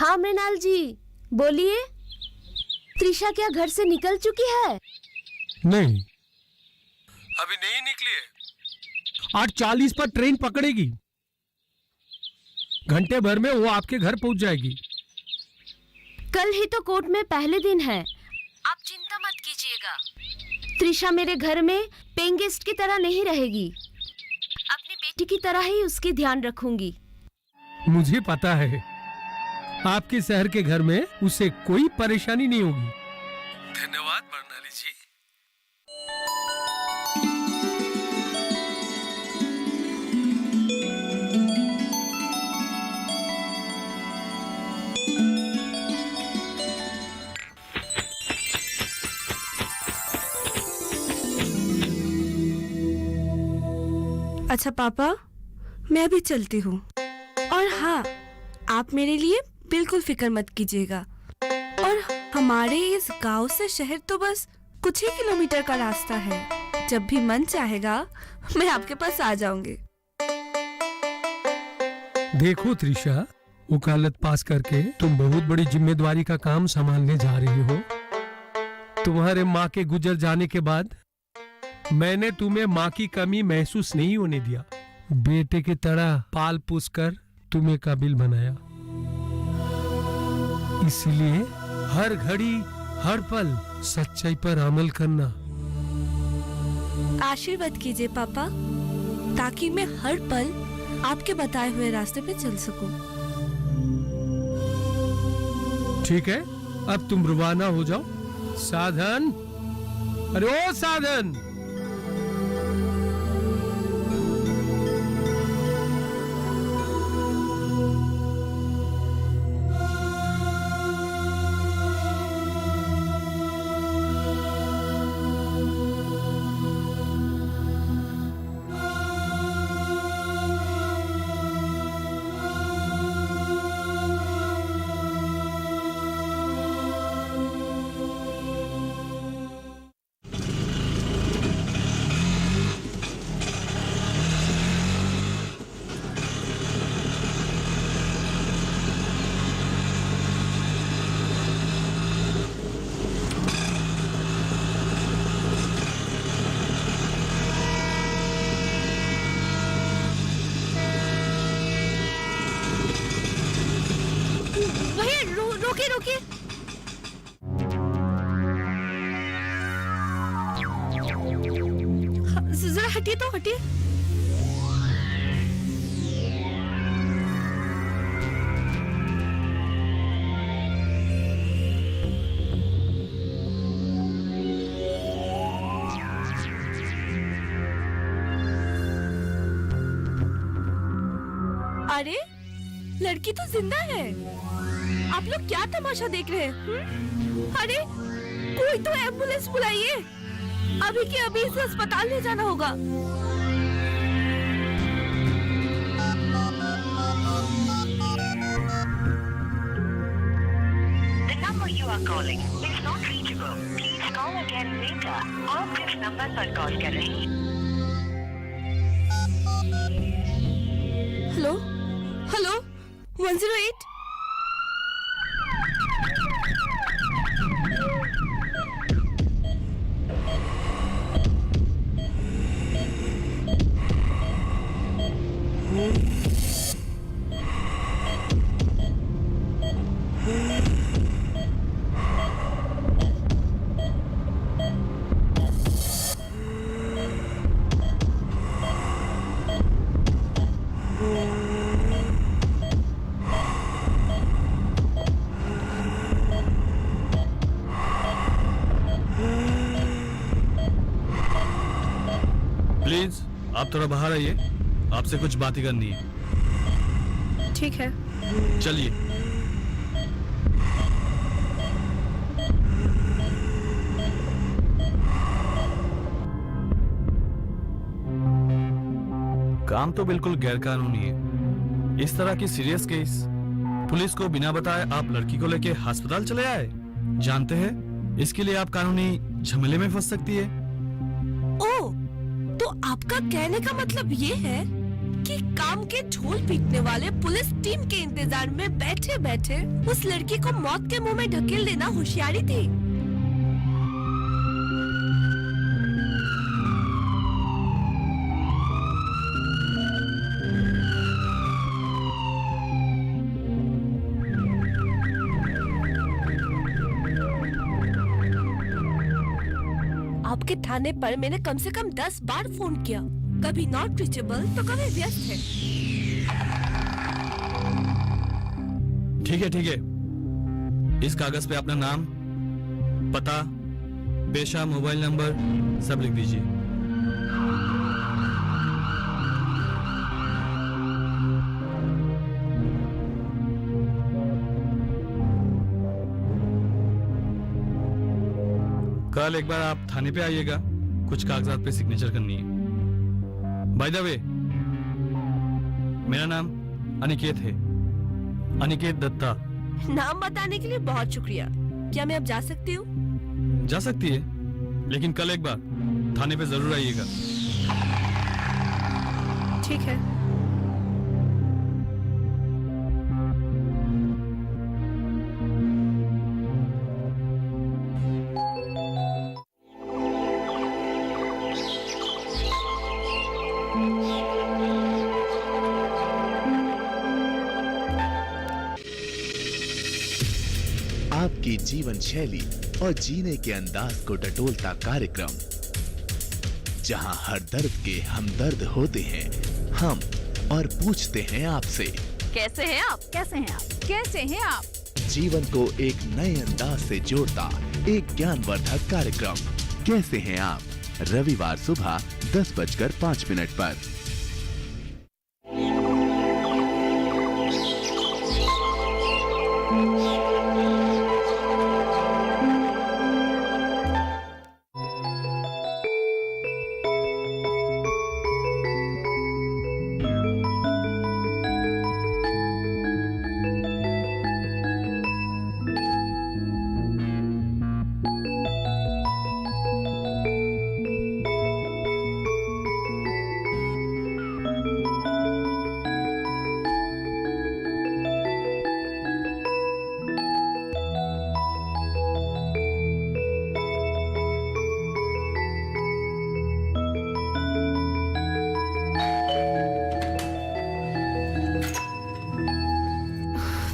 हाँ मृणाल जी बोलिए। त्रिशा क्या घर से निकल चुकी है? नहीं, अभी नहीं निकली है। 8:40 पर ट्रेन पकड़ेगी। घंटे भर में वो आपके घर पहुंच जाएगी। कल ही तो कोर्ट में पहले दिन है, आप चिंता मत कीजिएगा। त्रिशा मेरे घर में पेइंग गेस्ट की तरह नहीं रहेगी, अपनी बेटी की तरह ही उसकी ध्यान रखूंगी। मुझे पता है आपके शहर के घर में उसे कोई परेशानी नहीं होगी। धन्यवाद बर्नाली जी। अच्छा पापा, मैं अभी चलती हूँ। और हाँ, आप मेरे लिए बिल्कुल फिक्र मत कीजिएगा। और हमारे इस गांव से शहर तो बस कुछ ही किलोमीटर का रास्ता है। जब भी मन चाहेगा मैं आपके पास आ जाऊंगी। देखो त्रिशा, वकालत पास करके तुम बहुत बड़ी जिम्मेदारी का काम संभालने जा रही हो। तुम्हारे माँ के गुजर जाने के बाद मैंने तुम्हें माँ की कमी महसूस नहीं होने दिया। बेटे की तरह पाल पोस कर तुम्हें काबिल बनाया। इसलिए हर घड़ी हर पल सच्चाई पर अमल करना। आशीर्वाद कीजिए पापा, ताकि मैं हर पल आपके बताए हुए रास्ते पे चल सकूं। ठीक है, अब तुम रवाना हो जाओ। साधन, अरे ओ साधन, रोकिए रोकिए। जरा हटिए तो हटिए। अरे लड़की तो जिंदा है। आप लोग क्या तमाशा देख रहे हैं? अरे कोई तो एम्बुलेंस बुलाइए, अभी के अभी इसे अस्पताल ले जाना होगा। The number you are calling is not reachable. Please call again later. आप किस नंबर पर कॉल कर रहे हैं? Hello hello 108। प्लीज आप थोड़ा बाहर आइए, आपसे कुछ बातें करनी है। ठीक है, चलिए। काम तो बिल्कुल गैरकानूनी है। इस तरह की सीरियस केस पुलिस को बिना बताए आप लड़की को लेके अस्पताल चले आए। जानते हैं इसके लिए आप कानूनी झमेले में फंस सकती है। ओ, तो आपका कहने का मतलब ये है कि काम के ढोल पीटने वाले पुलिस टीम के इंतजार में बैठे बैठे उस लड़की को मौत के मुंह में ढकेल देना होशियारी थी। आपके थाने पर मैंने कम से कम 10 बार फोन किया, कभी नॉट रीचेबल तो कभी व्यस्त है। ठीक है, इस कागज पे अपना नाम, पता, पेशा, मोबाइल नंबर सब लिख दीजिए। कल एक बार आप थाने पे आइएगा, कुछ कागजात पे सिग्नेचर करनी है। बाय द वे, मेरा नाम अनिकेत है, अनिकेत दत्ता। नाम बताने के लिए बहुत शुक्रिया। क्या मैं अब जा सकती हूँ? जा सकती है, लेकिन कल एक बार थाने पे जरूर आइएगा। ठीक है। आपकी जीवन शैली और जीने के अंदाज को टटोलता कार्यक्रम, जहां हर दर्द के हमदर्द होते हैं हम और पूछते हैं आपसे, कैसे हैं आप? कैसे हैं आप? कैसे हैं आप? जीवन को एक नए अंदाज से जोड़ता एक ज्ञानवर्धक कार्यक्रम, कैसे हैं आप? रविवार सुबह 10:05 पर।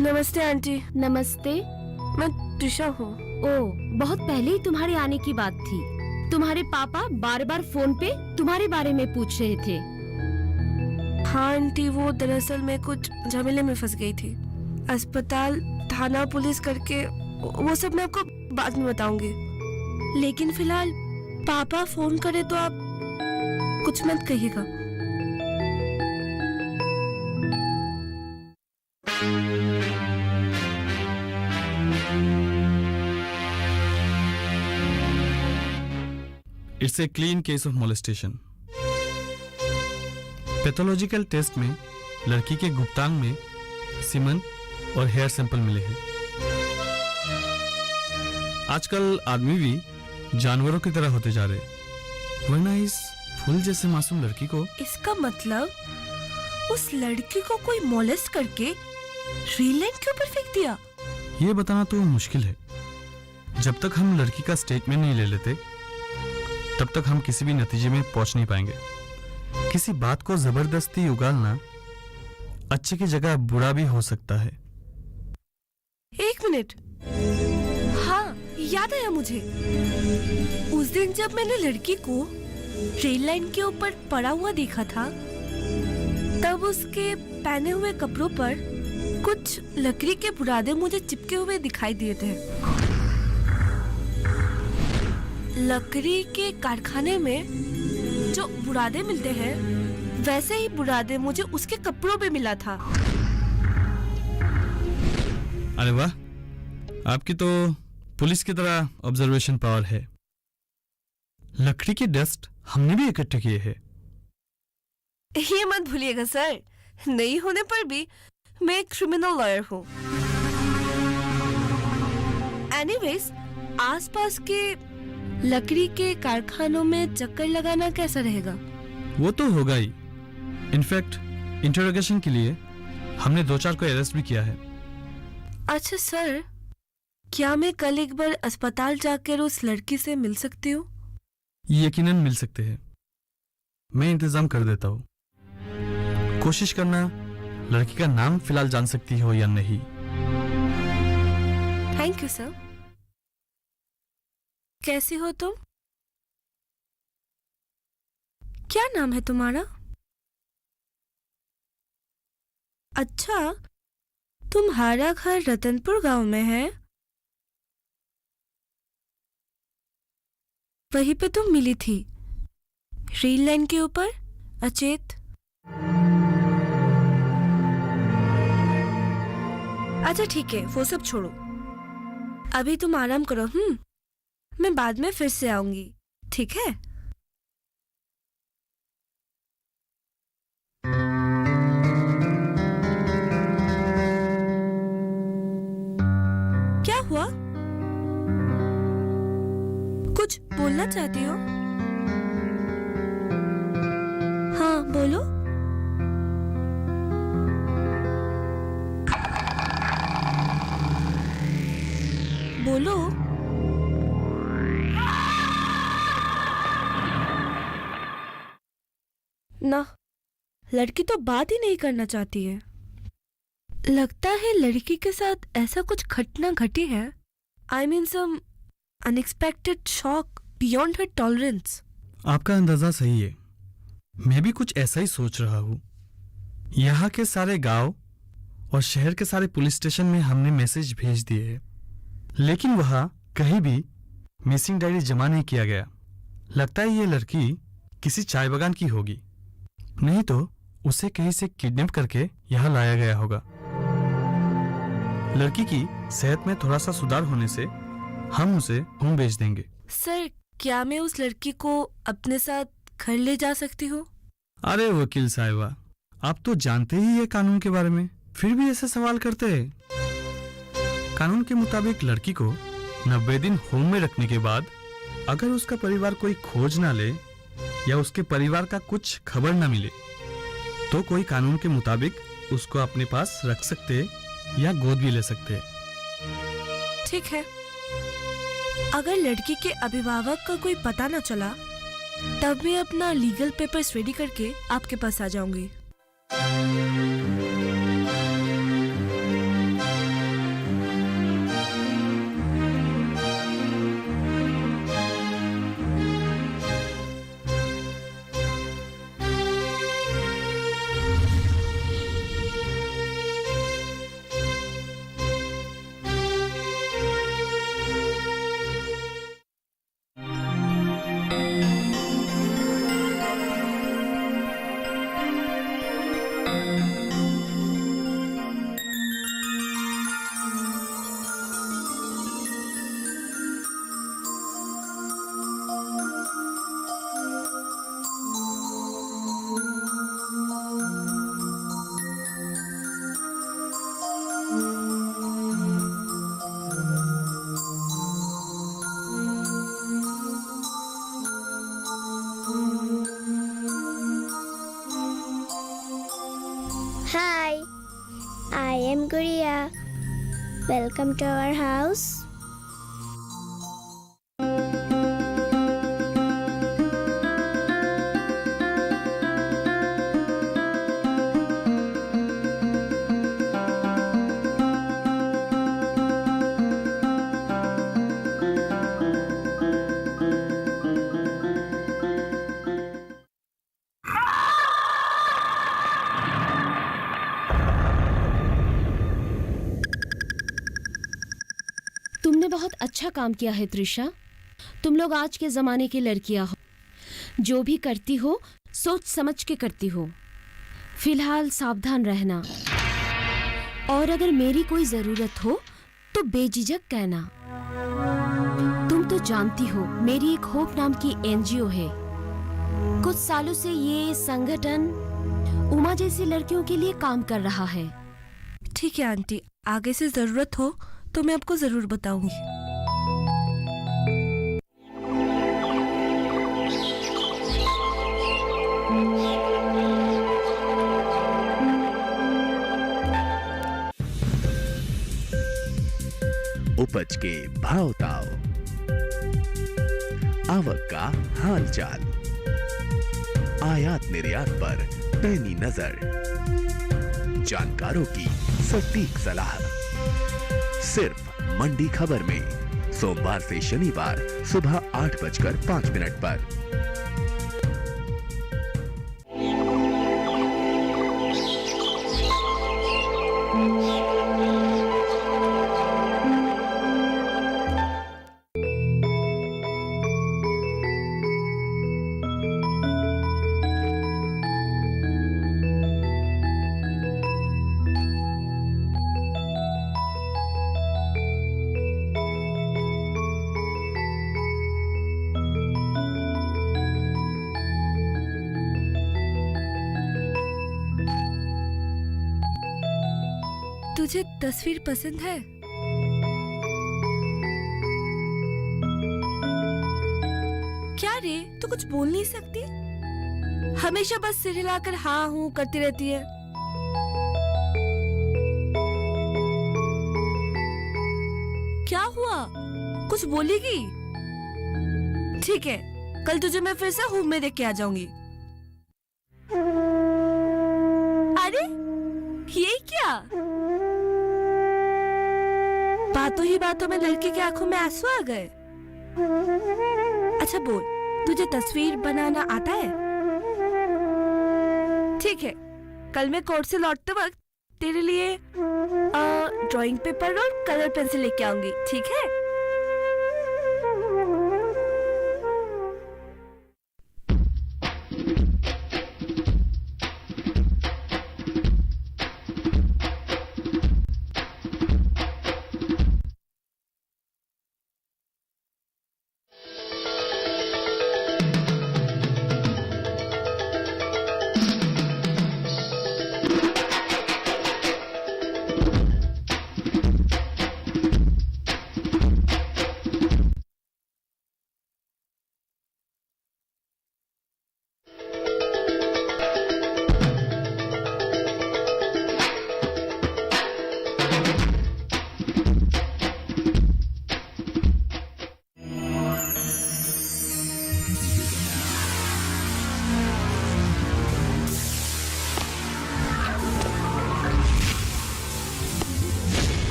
नमस्ते आंटी। नमस्ते। मैं त्रिशा हूँ। ओ, बहुत पहले ही तुम्हारे आने की बात थी। तुम्हारे पापा बार बार फोन पे तुम्हारे बारे में पूछ रहे थे। हाँ आंटी, वो दरअसल मैं कुछ झमेले में फंस गई थी। अस्पताल, थाना, पुलिस करके वो सब मैं आपको बाद में बताऊंगी। लेकिन फिलहाल पापा फोन करे तो आप कुछ मत कहिएगा। It's a clean case of molestation. Pathological test में लड़की के गुप्तांग में सीमन और हेयर सैंपल मिले हैं। आजकल आदमी भी जानवरों की तरह होते जा रहे, वरना इस फूल जैसे मासूम लड़की को। इसका मतलब उस लड़की को कोई मोलेस्ट करके श्रीलैंड के ऊपर फेंक दिया। ये बताना तो मुश्किल है। जब तक हम लड़की का स्टेटमेंट नहीं ले लेते तब तक हम किसी भी नतीजे में पहुंच नहीं पाएंगे। किसी बात को जबरदस्ती उगालना अच्छे की जगह बुरा भी हो सकता है। एक मिनट, हाँ याद आया मुझे। उस दिन जब मैंने लड़की को रेल लाइन के ऊपर पड़ा हुआ देखा था, तब उसके पहने हुए कपड़ों पर कुछ लकड़ी के बुरादे मुझे चिपके हुए दिखाई दिए थे। लकड़ी के कारखाने में जो बुरादे मिलते हैं, वैसे ही बुरादे मुझे उसके कपड़ों पे मिला था। अरे वाह, आपकी तो पुलिस की तरह ऑब्जर्वेशन पावर है। लकड़ी के डस्ट हमने भी इकट्ठे किए हैं। ये मत भूलिएगा सर, नहीं होने पर भी मैं एक क्रिमिनल लॉयर हूँ। एनीवेज, आसपास के लकड़ी के कारखानों में चक्कर लगाना कैसा रहेगा? वो तो होगा ही। इनफैक्ट इंटरोगेशन के लिए हमने 2-4 को अरेस्ट भी किया है। अच्छा सर, क्या मैं कल एक बार अस्पताल जाकर उस लड़की से मिल सकती हूँ? यकीनन मिल सकते हैं, मैं इंतजाम कर देता हूँ। कोशिश करना लड़की का नाम फिलहाल जान सकती हो या नहीं। Thank you sir. कैसी हो तुम? क्या नाम है तुम्हारा? अच्छा, तुम्हारा घर रतनपुर गांव में है? वहीं पे तुम मिली थी, रेल लाइन के ऊपर, अचेत। अच्छा ठीक है, वो सब छोड़ो, अभी तुम आराम करो। मैं बाद में फिर से आऊंगी, ठीक है? क्या हुआ? कुछ बोलना चाहती हो? हाँ बोलो। बोलो। ना, लड़की तो बात ही नहीं करना चाहती है। लगता है लड़की के साथ ऐसा कुछ घटना घटी है। I mean some unexpected shock beyond her tolerance. आपका अंदाजा सही है, मैं भी कुछ ऐसा ही सोच रहा हूँ। यहाँ के सारे गांव और शहर के सारे पुलिस स्टेशन में हमने मैसेज भेज दिए हैं, लेकिन वहाँ कहीं भी मिसिंग डायरी जमा नहीं किया गया। लगता है ये लड़की किसी चाय बागान की होगी, नहीं तो उसे कहीं से किडनैप करके यहाँ लाया गया होगा। लड़की की सेहत में थोड़ा सा सुधार होने से हम उसे होम भेज देंगे। सर, क्या मैं उस लड़की को अपने साथ घर ले जा सकती हूँ? अरे वकील साहिबा, आप तो जानते ही है कानून के बारे में, फिर भी ऐसे सवाल करते हैं। कानून के मुताबिक लड़की को 90 दिन होम में रखने के बाद अगर उसका परिवार कोई खोज ना ले या उसके परिवार का कुछ खबर ना मिले तो कोई कानून के मुताबिक उसको अपने पास रख सकते या गोद भी ले सकते। ठीक है, अगर लड़की के अभिभावक का कोई पता न चला तब मैं अपना लीगल पेपर्स रेडी करके आपके पास आ जाऊंगी। Hi, I am Guria. Welcome to our house. तुमने बहुत अच्छा काम किया है त्रिशा। तुम लोग आज के ज़माने की लड़कियां हो, जो भी करती हो सोच समझ के करती हो। फिलहाल सावधान रहना, और अगर मेरी कोई ज़रूरत हो तो बेझिझक कहना। तुम तो जानती हो मेरी एक होप नाम की एनजीओ है। कुछ सालों से ये संगठन उमा जैसी लड़कियों के लिए काम कर रहा है। ठीक है आंटी, आगे से जरूरत हो तो मैं आपको जरूर बताऊंगी। उपज के भाव ताव, आवक का हाल चाल, आयात निर्यात पर पैनी नजर, जानकारों की सटीक सलाह, सिर्फ मंडी खबर में सोमवार से शनिवार सुबह 8:05 पर। तुझे तस्वीर पसंद है? क्या रे, तू कुछ बोल नहीं सकती? हमेशा बस सिर हिलाकर हाँ हूँ करती रहती है। क्या हुआ, कुछ बोलेगी? ठीक है, कल तुझे मैं फिर से होम में देख के आ जाऊंगी। अरे ये क्या? बातों ही बातों में लड़के की आंखों में आंसू आ गए। अच्छा बोल, तुझे तस्वीर बनाना आता है? ठीक है, कल मैं कोर्ट से लौटते वक्त तेरे लिए ड्राइंग पेपर और कलर पेंसिल लेके आऊंगी, ठीक है?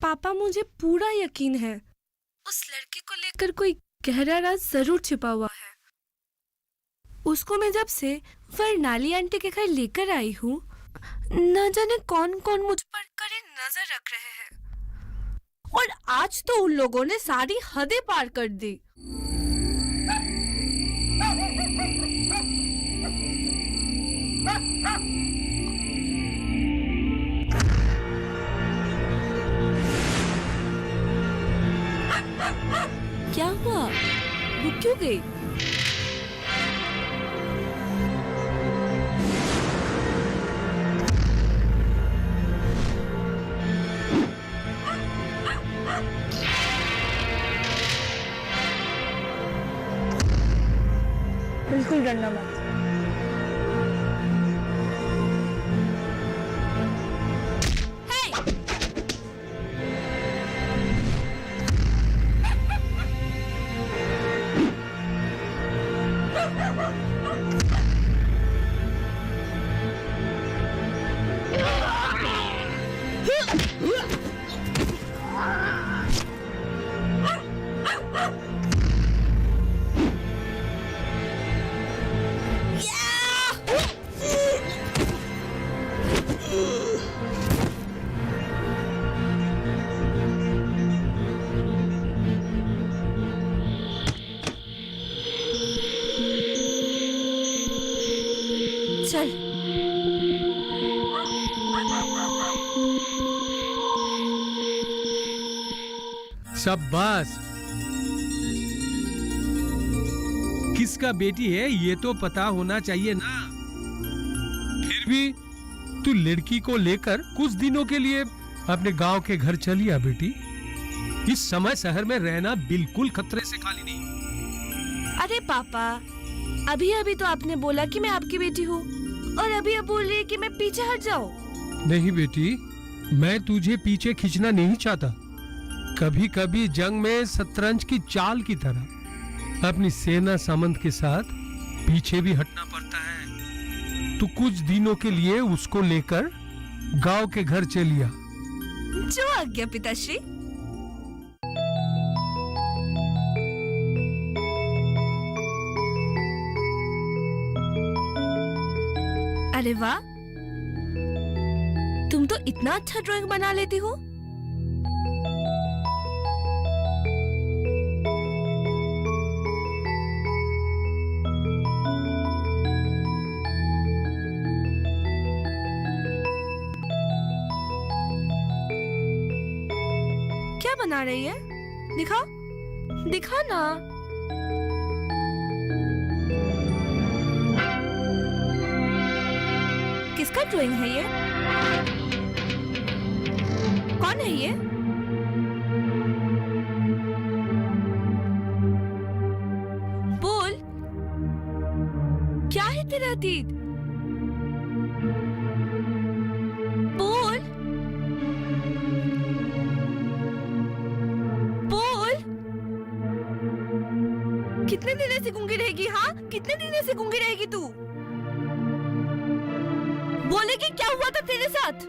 पापा, मुझे पूरा यकीन है उस लड़के को लेकर कोई गहरा राज जरूर छिपा हुआ है। उसको मैं जब से वर्णाली आंटी के घर लेकर आई हूँ, न जाने कौन कौन मुझ पर कड़ी नजर रख रहे हैं, और आज तो उन लोगों ने सारी हदें पार कर दी। क्या हुआ, रुक क्यों गई? बिल्कुल डरना मत। चल। शाबाश। किसका बेटी है ये तो पता होना चाहिए ना। पृथ्वी, तू लड़की को लेकर कुछ दिनों के लिए अपने गांव के घर चली आ बेटी। इस समय शहर में रहना बिल्कुल खतरे से खाली नहीं। अरे पापा, अभी अभी तो आपने बोला कि मैं आपकी बेटी हूँ और अभी अब बोल रही है कि मैं पीछे हट जाऊँ। नहीं बेटी, मैं तुझे पीछे खींचना नहीं चाहता। कभी कभी जंग में शतरंज की चाल की तरह अपनी सेना सामंत के साथ पीछे भी हटना पड़ता है। तू कुछ दिनों के लिए उसको लेकर गांव के घर चलिया। जो आज्ञा पिताश्री। अरे वाह, तुम तो इतना अच्छा ड्राइंग बना लेती हो। क्या बना रही है? दिखा, दिखा ना। किसका ड्राइंग है ये? कौन है ये? बोल, क्या है तेरा अतीत? बोल, बोल। कितने दिन ऐसे गूंगी रहेगी? हाँ, कितने दिन ऐसे गूंगी रहेगी तू? बोलेगी क्या हुआ था तेरे साथ?